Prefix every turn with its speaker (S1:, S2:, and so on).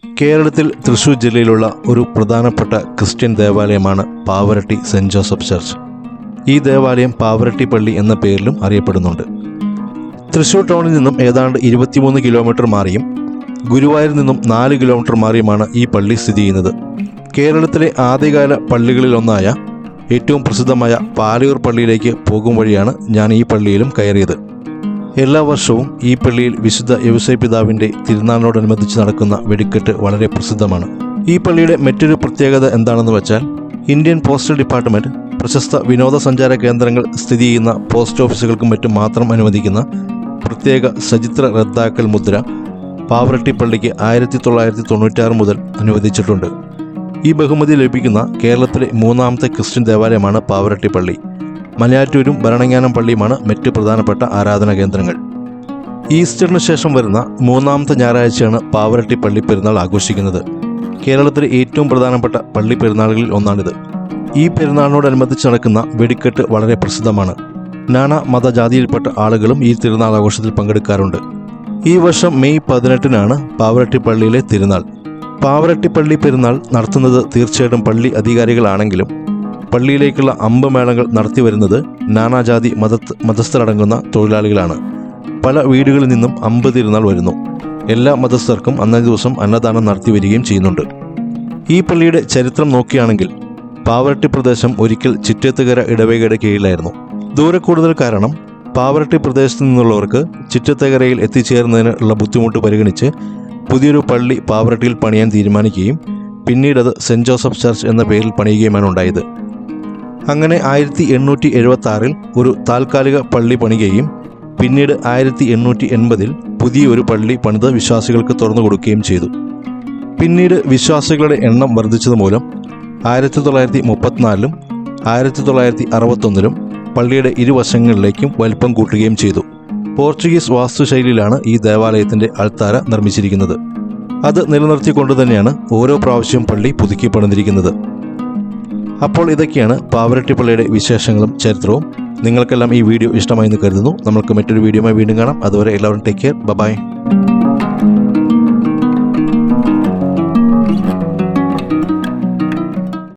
S1: കേരളത്തിൽ തൃശ്ശൂർ ജില്ലയിലുള്ള ഒരു പ്രധാനപ്പെട്ട ക്രിസ്ത്യൻ ദേവാലയമാണ് പാവറട്ടി സെൻറ് ജോസഫ് ചർച്ച്. ഈ ദേവാലയം പാവറട്ടി പള്ളി എന്ന പേരിലും അറിയപ്പെടുന്നുണ്ട്. തൃശ്ശൂർ ടൗണിൽ നിന്നും ഏതാണ്ട് 23 കിലോമീറ്റർ മാറിയും ഗുരുവായൂരിൽ നിന്നും 4 കിലോമീറ്റർ മാറിയുമാണ് ഈ പള്ളി സ്ഥിതി ചെയ്യുന്നത്. കേരളത്തിലെ ആദ്യകാല പള്ളികളിലൊന്നായ ഏറ്റവും പ്രസിദ്ധമായ പാലയൂർ പള്ളിയിലേക്ക് പോകും വഴിയാണ് ഞാൻ ഈ പള്ളിയിലും കയറിയത്. എല്ലാ വർഷവും ഈ പള്ളിയിൽ വിശുദ്ധ യൗസേപ്പ് പിതാവിൻ്റെ തിരുനാളിനോടനുബന്ധിച്ച് നടക്കുന്ന വെടിക്കെട്ട് വളരെ പ്രസിദ്ധമാണ്. ഈ പള്ളിയുടെ മറ്റൊരു പ്രത്യേകത എന്താണെന്ന് വെച്ചാൽ, ഇന്ത്യൻ പോസ്റ്റൽ ഡിപ്പാർട്ട്മെൻറ്റ് പ്രശസ്ത വിനോദസഞ്ചാര കേന്ദ്രങ്ങൾ സ്ഥിതി ചെയ്യുന്ന പോസ്റ്റ് ഓഫീസുകൾക്കും മറ്റും മാത്രം അനുവദിക്കുന്ന പ്രത്യേക സചിത്ര റദ്ദാക്കൽ മുദ്ര പാവറട്ടി പള്ളിക്ക് 1996 മുതൽ അനുവദിച്ചിട്ടുണ്ട്. ഈ ബഹുമതി ലഭിക്കുന്ന കേരളത്തിലെ 3ാമത്തെ ക്രിസ്ത്യൻ ദേവാലയമാണ് പാവറട്ടി പള്ളി. മലയാറ്റൂരും ഭരണങ്ങാനം പള്ളിയുമാണ് മറ്റ് പ്രധാനപ്പെട്ട ആരാധനാ കേന്ദ്രങ്ങൾ. ഈസ്റ്ററിന് ശേഷം വരുന്ന 3ാമത്തെ ഞായറാഴ്ചയാണ് പാവറട്ടി പള്ളി പെരുന്നാൾ ആഘോഷിക്കുന്നത്. കേരളത്തിലെ ഏറ്റവും പ്രധാനപ്പെട്ട പള്ളി പെരുന്നാളുകളിൽ ഒന്നാണിത്. ഈ പെരുന്നാളിനോടനുബന്ധിച്ച് നടക്കുന്ന വെടിക്കെട്ട് വളരെ പ്രസിദ്ധമാണ്. നാനാ മതജാതിയിൽപ്പെട്ട ആളുകളും ഈ തിരുനാൾ ആഘോഷത്തിൽ പങ്കെടുക്കാറുണ്ട്. ഈ വർഷം മെയ് 18-നാണ് പാവറട്ടി പള്ളിയിലെ തിരുനാൾ. പാവറട്ടി പള്ളി പെരുന്നാൾ നടത്തുന്നത് തീർച്ചയായിട്ടും പള്ളി അധികാരികളാണെങ്കിലും പള്ളിയിലേക്കുള്ള അമ്പമേളങ്ങൾ നടത്തിവരുന്നത് നാനാജാതി മതസ്ഥരടങ്ങുന്ന തൊഴിലാളികളാണ്. പല വീടുകളിൽ നിന്നും അമ്പ് തിരുനാൾ വരുന്നു. എല്ലാ മതസ്ഥർക്കും അന്നേ ദിവസം അന്നദാനം നടത്തി വരികയും ചെയ്യുന്നുണ്ട്. ഈ പള്ളിയുടെ ചരിത്രം നോക്കുകയാണെങ്കിൽ പാവറട്ടി പ്രദേശം ഒരിക്കൽ ചിറ്റേത്തുകര ഇടവകയുടെ കീഴിലായിരുന്നു. ദൂരക്കൂടുതൽ കാരണം പാവറട്ടി പ്രദേശത്തു നിന്നുള്ളവർക്ക് ചിറ്റേത്തുകരയിൽ എത്തിച്ചേരുന്നതിനുള്ള ബുദ്ധിമുട്ട് പരിഗണിച്ച് പുതിയൊരു പള്ളി പാവറട്ടിയിൽ പണിയാൻ തീരുമാനിക്കുകയും പിന്നീട് അത് സെൻറ് ജോസഫ് ചർച്ച് എന്ന പേരിൽ പണിയുകയുമാണ് ഉണ്ടായത്. അങ്ങനെ 1876 ഒരു താൽക്കാലിക പള്ളി പണിയുകയും പിന്നീട് 1880 പുതിയൊരു പള്ളി പണിത് വിശ്വാസികൾക്ക് തുറന്നു കൊടുക്കുകയും ചെയ്തു. പിന്നീട് വിശ്വാസികളുടെ എണ്ണം വർദ്ധിച്ചത് മൂലം 1934-ലും 1961-ലും പള്ളിയുടെ ഇരുവശങ്ങളിലേക്കും വലിപ്പം കൂട്ടുകയും ചെയ്തു. പോർച്ചുഗീസ് വാസ്തുശൈലിയിലാണ് ഈ ദേവാലയത്തിൻ്റെ അൾത്താര നിർമ്മിച്ചിരിക്കുന്നത്. അത് നിലനിർത്തിക്കൊണ്ട് തന്നെയാണ് ഓരോ പ്രാവശ്യവും പള്ളി പുതുക്കി പണിതിരിക്കുന്നത്. അപ്പോൾ ഇതൊക്കെയാണ് പാവറട്ടി പള്ളിയുടെ വിശേഷങ്ങളും ചരിത്രവും. നിങ്ങൾക്കെല്ലാം ഈ വീഡിയോ ഇഷ്ടമായി എന്ന് കരുതുന്നു. നമുക്ക് മറ്റൊരു വീഡിയോയുമായി വീണ്ടും കാണാം. അതുവരെ എല്ലാവരും ടേക്ക് കെയർ. ബൈ.